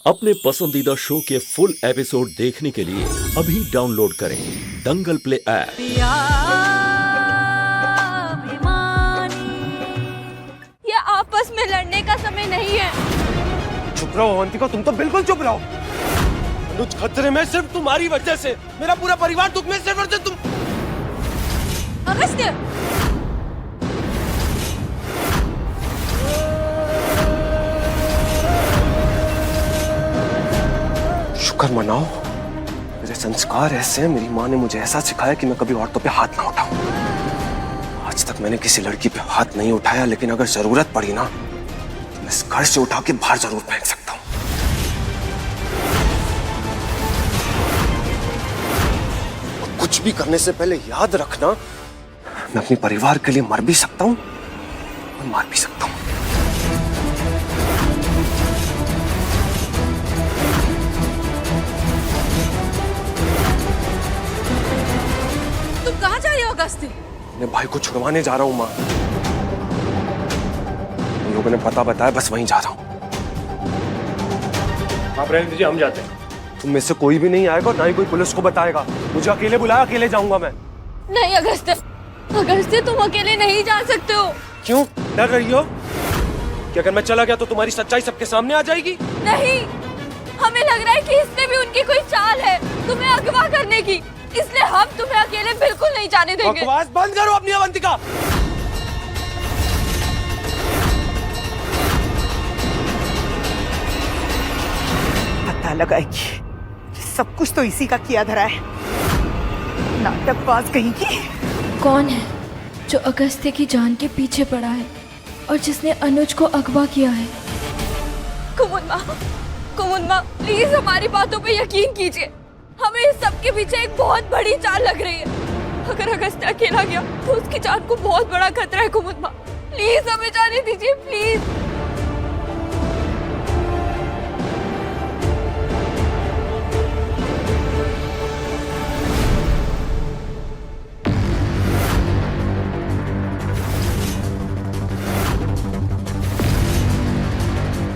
अपने पसंदीदा शो के फुल एपिसोड देखने के लिए अभी डाउनलोड करें दंगल प्ले ऐप। ये आपस में लड़ने का समय नहीं है। चुप रहो अवंतिका, तुम तो बिल्कुल चुप रहो। अनुज खतरे में सिर्फ तुम्हारी वजह से, मेरा पूरा परिवार दुख में सिर्फ और तुम। अगस्त्य, शुक्र मनाओ, मेरे संस्कार ऐसे हैं। मेरी माँ ने मुझे ऐसा सिखाया कि मैं कभी औरतों पे हाथ ना उठाऊं। आज तक मैंने किसी लड़की पे हाथ नहीं उठाया, लेकिन अगर जरूरत पड़ी ना तो मैं इस घर से उठा के बाहर जरूर फेंक सकता हूं। और कुछ भी करने से पहले याद रखना, मैं अपने परिवार के लिए मर भी सकता हूं और मार भी सकता हूं। तुम कहाँ जा रहे हो अगस्त्य? मैं भाई को छुड़वाने जा रहा हूं माँ। उन लोगों ने पता बताया, बस वहीं जा रहा हूं। आप रहने दीजिए, हम जाते हैं। तुम में से कोई भी नहीं आएगा, ना ही कोई पुलिस को बताएगा। मुझे अकेले बुलाया, अकेले जाऊंगा मैं। नहीं अगस्त्य, अगस्त्य तुम अकेले नहीं जा सकते हो। क्यों डर रही हो कि अगर मैं चला गया तो तुम्हारी सच्चाई सबके सामने आ जाएगी? नहीं, हमें लग रहा है कि इसमें भी उनकी कोई चाल है तुम्हें अगवा करने की, इसलिए हम तुम्हें अकेले बिल्कुल नहीं जाने देंगे। बकवास बंद करो अपनी अवंतिका। पता लगाएगी, सब कुछ तो इसी का किया धरा है। नाटकबाज कहीं की। कौन है जो अगस्त्य की जान के पीछे पड़ा है और जिसने अनुज को अगवा किया है? कुमुद माँ, प्लीज हमारी बातों पे यकीन कीजिए। हमें इस सब के पीछे एक बहुत बड़ी चाल लग रही है। अगर अगस्त्य अकेला गया तो उसकी जान को बहुत बड़ा खतरा है। कुमुद माँ, प्लीज हमें जाने दीजिए, प्लीज।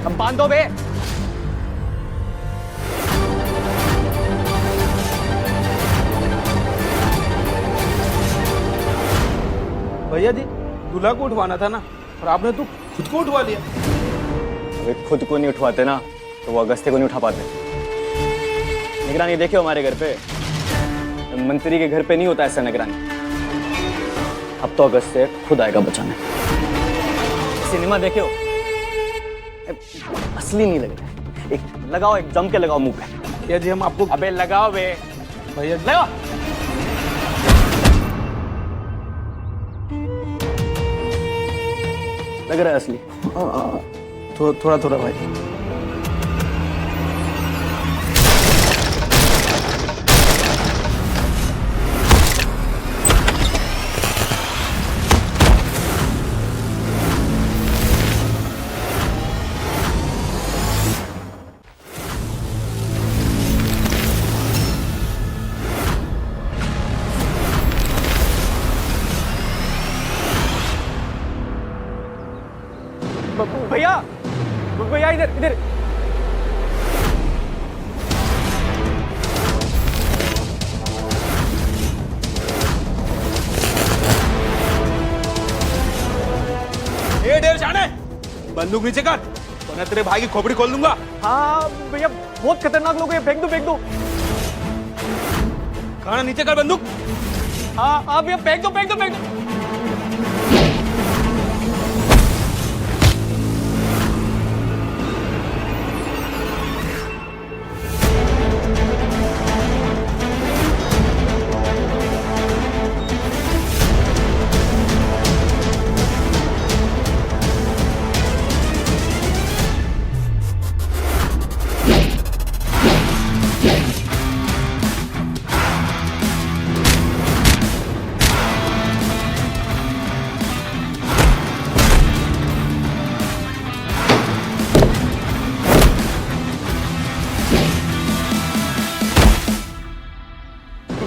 अब बांधो बे। भैया जी, दूल्हा को उठवाना था ना, और आपने तो खुद को उठवा लिया। अबे खुद को नहीं उठवाते ना तो वो अगस्त्य को नहीं उठा पाते। निगरानी देखे हमारे घर पे, मंत्री के घर पे नहीं होता ऐसा निगरानी। अब तो अगस्त्य खुद आएगा बचाने। सिनेमा देखे हो, असली नहीं लग रहा। एक लगाओ, एक जम के लगाओ मुंह पे। भैया जी हम आपको, अबे लगाओ बे भैया जी लगाओ। लग रहा है असली। थोड़ा थोड़ा भाई। भैया भैया इधर इधर। ए डेर जाने, बंदूक नीचे कर, वरना तेरे भाई की खोपड़ी खोल दूंगा। हाँ भैया, बहुत खतरनाक लोग हैं, फेंक दो फेंक दो। खाना नीचे कर बंदूक। हाँ भैया, फेंक दो फेंक दो फेंक दो।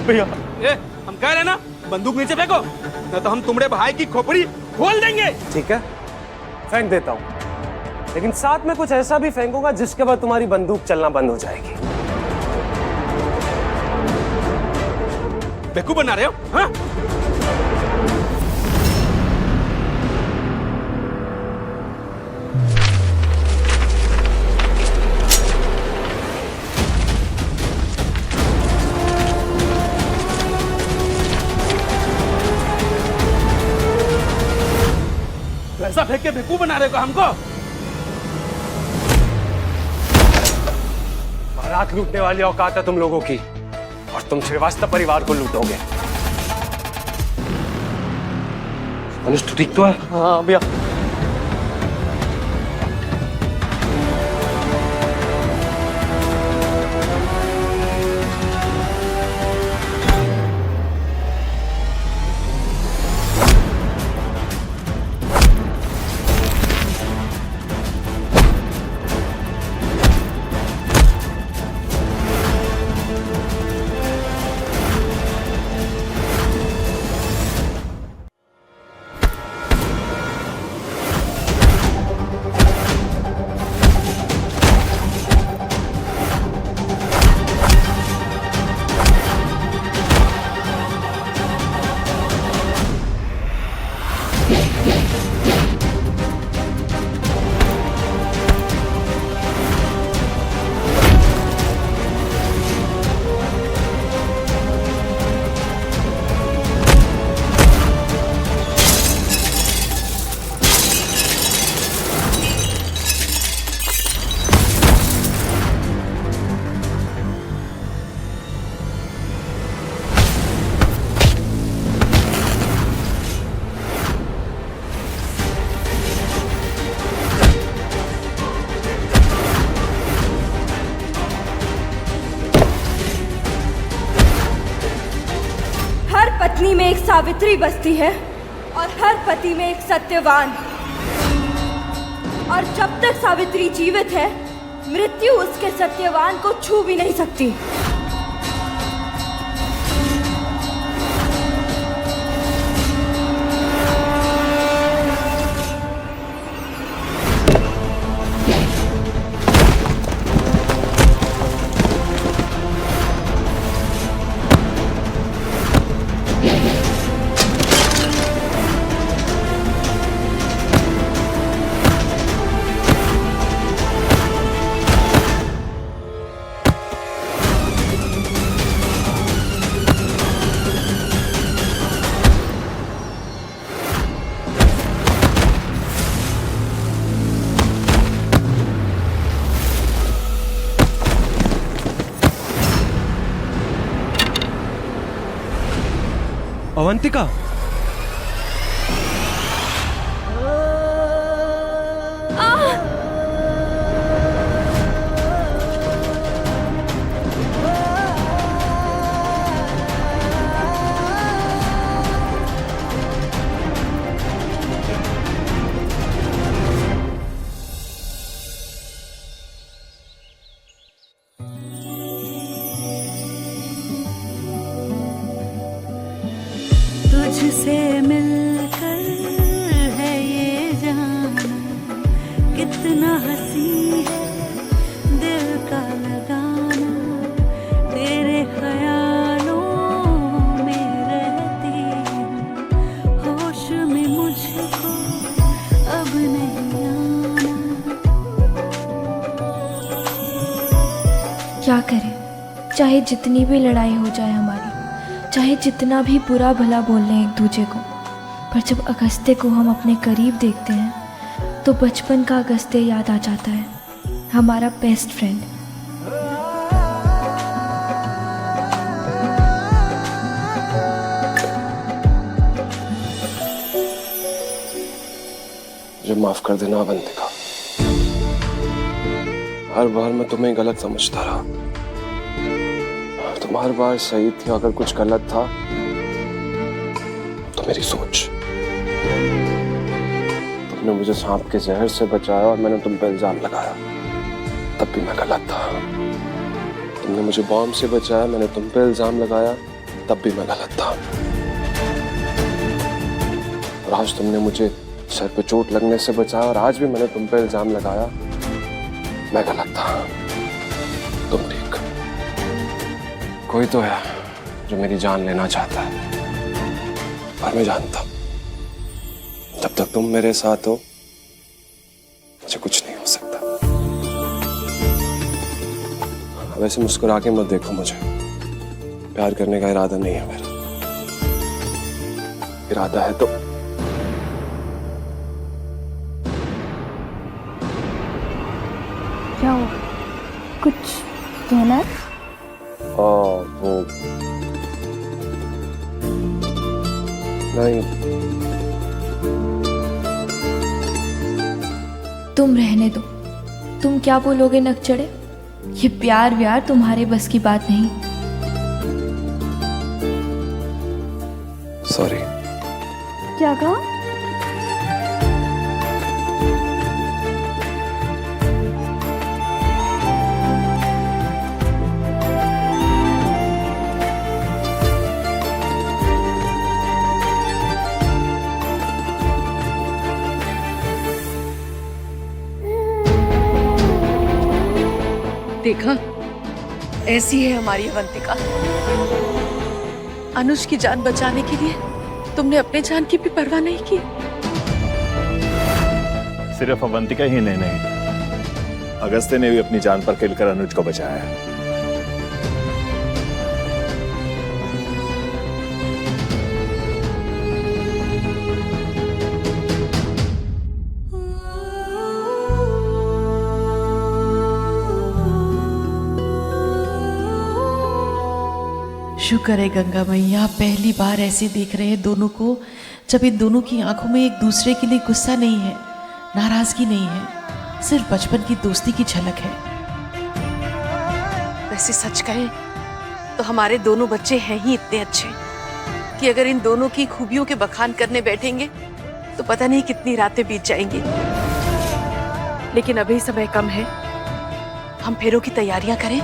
भैया हम कह रहे ना, बंदूक नीचे फेंको, न तो हम तुम्हारे भाई की खोपड़ी खोल देंगे। ठीक है, फेंक देता हूं। लेकिन साथ में कुछ ऐसा भी फेंकूंगा जिसके बाद तुम्हारी बंदूक चलना बंद हो जाएगी। बेवकूफ बना रहे हो? हाँ? पैसा फेंक के बेवकूफ बना रहे हो हमको? बारात लूटने वाली औकात है तुम लोगों की, और तुम श्रीवास्तव परिवार को लूटोगे। मनुष्य तू ठीक तो है? हाँ भैया। पत्नी में एक सावित्री बसती है और हर पति में एक सत्यवान। और जब तक सावित्री जीवित है, मृत्यु उसके सत्यवान को छू भी नहीं सकती। अवंतिका, तुझसे मिलकर है ये जाना, कितना हंसी है दिल का लगाना, तेरे ख्यालों में रहती हूँ, होश में मुझको अब नहीं आना। क्या करें, चाहे जितनी भी लड़ाई हो जाए हमारी, चाहे जितना भी बुरा भला बोल लें एक दूसरे को, पर जब अगस्त्य को हम अपने करीब देखते हैं तो बचपन का अगस्त्य याद आ जाता है, हमारा बेस्ट फ्रेंड। मुझे माफ कर देना अवंतिका, हर बार मैं तुम्हें गलत समझता रहा। तुम हर बार सही थी, अगर कुछ गलत था तो मेरी सोच। तुमने मुझे सांप के जहर से बचाया और मैंने तुम पे इल्जाम लगाया, तब भी मैं गलत था। तुमने मुझे बॉम्ब से बचाया, मैंने तुम पे इल्जाम लगाया, तब भी मैं गलत था। और आज तुमने मुझे सर पे चोट लगने से बचाया और आज भी मैंने तुम पे इल्जाम लगाया। मैं गलत था, तुम ठीक। कोई तो है जो मेरी जान लेना चाहता है, और मैं जानता हूं जब तक तुम मेरे साथ हो मुझे कुछ नहीं हो सकता। अब ऐसे मुस्कुरा के मत देखो मुझे, प्यार करने का इरादा नहीं है मेरा। इरादा है तो क्या हो, कुछ कहना है? वो नहीं। तुम रहने दो, तुम क्या बोलोगे नकचड़े? ये प्यार व्यार तुम्हारे बस की बात नहीं। सॉरी। क्या कहा? देखा, ऐसी है हमारी अवंतिका। अनुज की जान बचाने के लिए तुमने अपने जान की भी परवाह नहीं की। सिर्फ अवंतिका ही नहीं, अगस्त्य ने भी अपनी जान पर खेलकर अनुज को बचाया है। शुक्र है गंगा मैया, पहली बार ऐसे देख रहे हैं दोनों को जब इन दोनों की आंखों में एक दूसरे के लिए गुस्सा नहीं है, नाराजगी नहीं है, सिर्फ बचपन की दोस्ती की झलक है। वैसे सच कहें तो हमारे दोनों बच्चे हैं ही इतने अच्छे कि अगर इन दोनों की खूबियों के बखान करने बैठेंगे तो पता नहीं कितनी रातें बीत जाएंगी। लेकिन अभी समय कम है, हम फेरों की तैयारियां करें।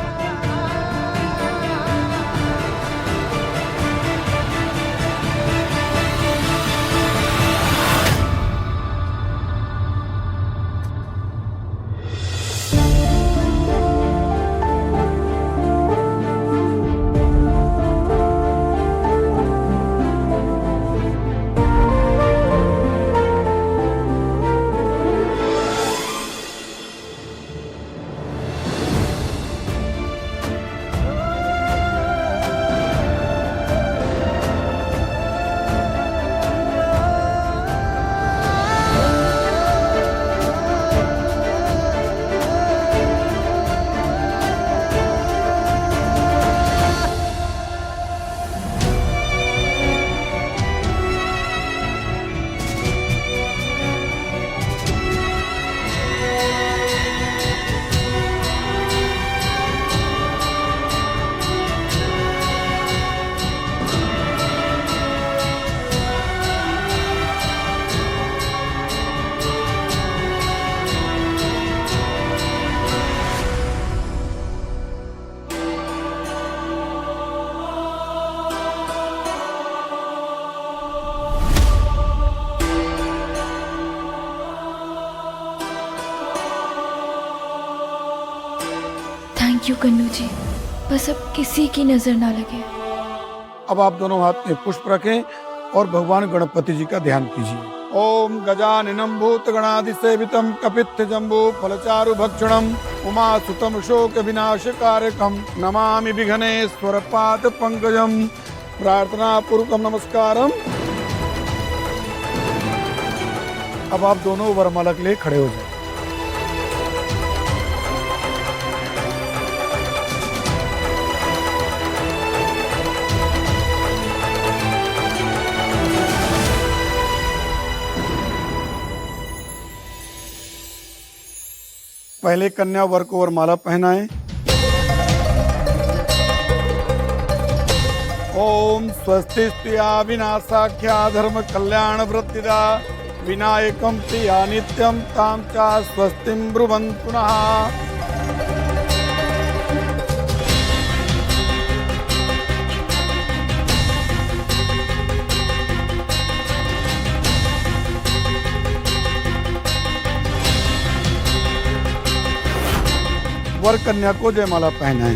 थैंक यू कन्नू जी, बस अब किसी की नजर ना लगे। अब आप दोनों हाथ में पुष्प रखें और भगवान गणपति जी का ध्यान कीजिए। ओम गजाननम भूत गणाधिसेवितम कपित्थ जम्बू फलचारु भक्षणम उमासुतम शोक विनाशकारकम नमामि विघ्नेश्वर पाद पंकजम। प्रार्थना पूर्वकम नमस्कारम। अब आप दोनों वरमाला के लिए खड़े हो जाए। पहले कन्या वर को वरमाला पहनाएं। ओम स्वस्तिस्त्रिया विनाशाख्या धर्म कल्याण वृत्तिदा विनायकम प्रिया नित्यम ताम चा स्वस्तिम ब्रुवन्तु पुनः। वर कन्या को जयमाला पहनाएं।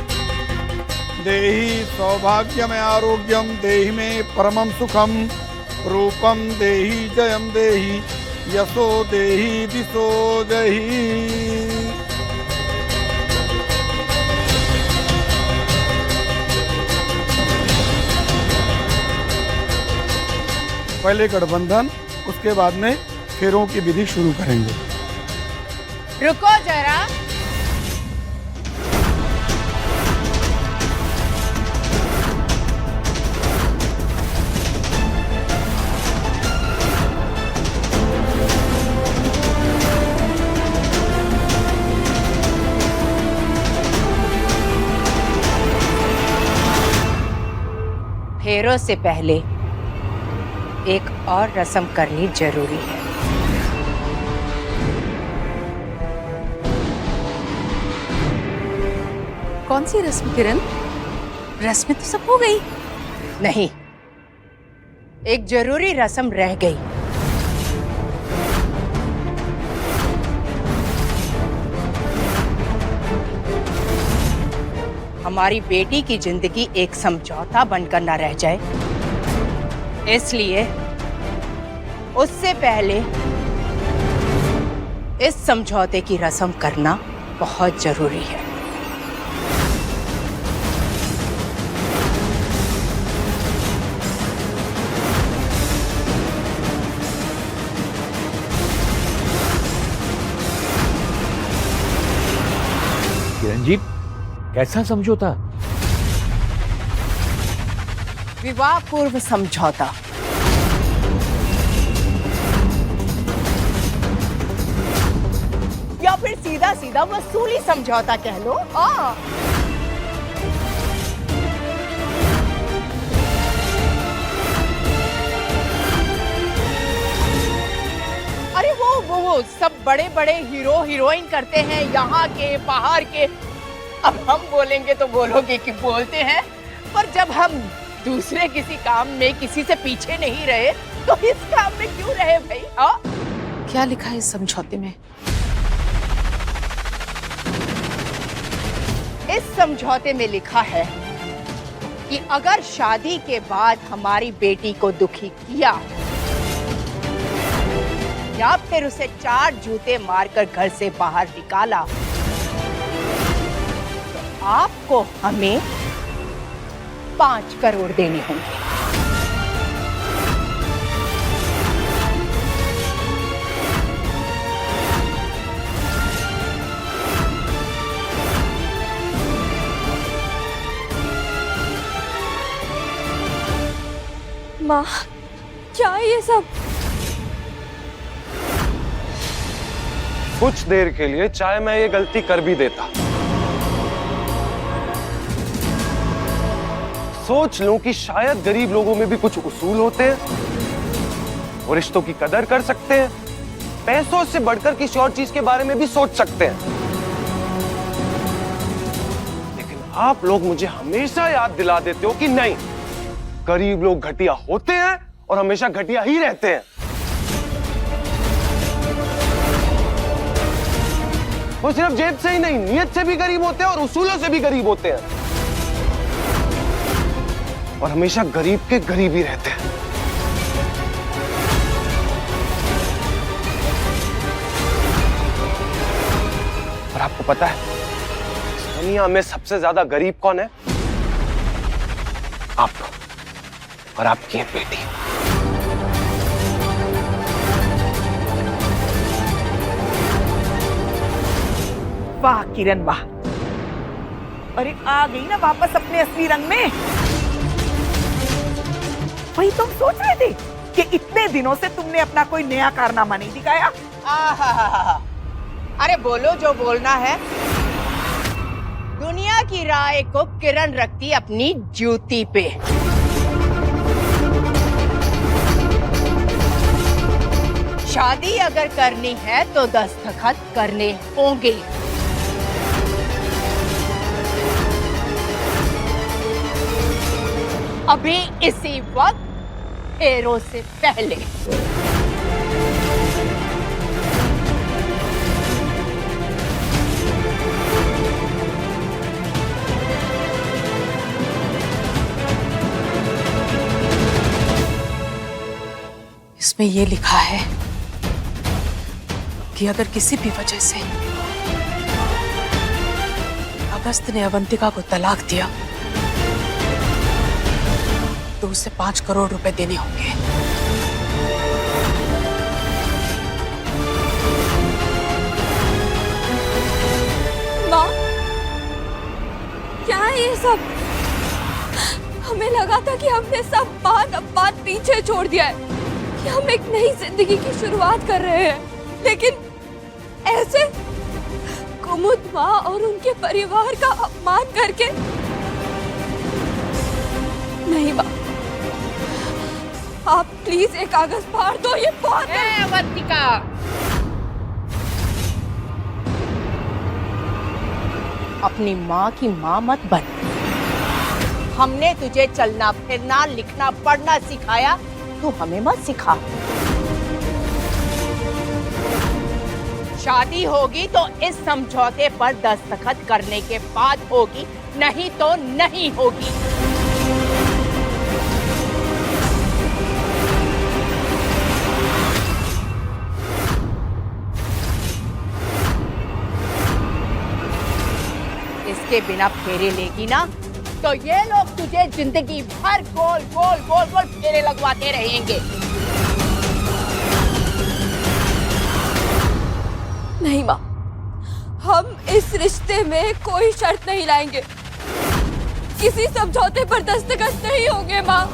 देहि सौभाग्यम आरोग्यम देहि में परमम सुखम रूपम देहि जयम देहि यशो देहि दिशो देहि। पहले गठबंधन, उसके बाद में फेरों की विधि शुरू करेंगे। रुको जरा। फेरों से पहले एक और रस्म करनी जरूरी है। कौन सी रस्म किरण? रस्में तो सब हो गई। नहीं, एक जरूरी रस्म रह गई। हमारी बेटी की जिंदगी एक समझौता बनकर न रह जाए, इसलिए उससे पहले इस समझौते की रस्म करना बहुत जरूरी है। किरण जी, कैसा समझौता? विवाह पूर्व समझौता। या फिर सीधा सीधा वसूली समझौता कह लो। अरे वो सब बड़े बड़े हीरो हीरोइन करते हैं, यहाँ के बाहर के। अब हम बोलेंगे तो बोलोगे कि बोलते हैं, पर जब हम दूसरे किसी काम में किसी से पीछे नहीं रहे तो इस काम में क्यों रहे भाई? क्या लिखा है इस समझौते में? इस समझौते में लिखा है कि अगर शादी के बाद हमारी बेटी को दुखी किया या फिर उसे 4 जूते मारकर घर से बाहर निकाला तो आपको हमें 5 करोड़ देने होंगे। माँ, क्या है ये सब? कुछ देर के लिए चाहे मैं ये गलती कर भी देता, सोच लूं कि शायद गरीब लोगों में भी कुछ उसूल होते हैं, वो रिश्तों की कदर कर सकते हैं, पैसों से बढ़कर किसी और चीज के बारे में भी सोच सकते हैं। लेकिन आप लोग मुझे हमेशा याद दिला देते हो कि नहीं, गरीब लोग घटिया होते हैं और हमेशा घटिया ही रहते हैं। वो सिर्फ जेब से ही नहीं, नीयत से भी गरीब होते हैं और उसूलों से भी गरीब होते हैं, और हमेशा गरीब के गरीब ही रहते हैं। और आपको पता है दुनिया में सबसे ज्यादा गरीब कौन है? आप और आपकी बेटी। वाह किरण वाह, अरे आ गई ना वापस अपने असली रंग में। वही तुम सोच रहे थे कि इतने दिनों से तुमने अपना कोई नया कारनामा नहीं दिखाया। अरे बोलो जो बोलना है। दुनिया की राय को किरण रखती अपनी जूती पे। शादी अगर करनी है तो दस्तखत करने होंगे। अभी इसी वक्त, फेरों से पहले। इसमें ये लिखा है कि अगर किसी भी वजह से अगस्त ने अवंतिका को तलाक दिया तो उसे 5 करोड़ रुपए देने होंगे। माँ, क्या है ये सब? हमें लगा था कि हमने सब बात पीछे छोड़ दिया है, कि हम एक नई जिंदगी की शुरुआत कर रहे हैं, लेकिन ऐसे कुमुद माँ और उनके परिवार का अपमान करके। नहीं माँ, आप प्लीज एक कागज फाड़ दो, ये बहुत है। अवंतिका, अपनी माँ की माँ मत बन। हमने तुझे चलना फिरना लिखना पढ़ना सिखाया, तू हमें मत सिखा। शादी होगी तो इस समझौते पर दस्तखत करने के बाद होगी, नहीं तो नहीं होगी। इसके बिना फेरे लेगी ना तो ये लोग तुझे जिंदगी भर गोल गोल गोल गोल फेरे लगवाते रहेंगे। नहीं माँ, हम इस रिश्ते में कोई शर्त नहीं लाएंगे, किसी समझौते पर दस्तखत नहीं होंगे माँ।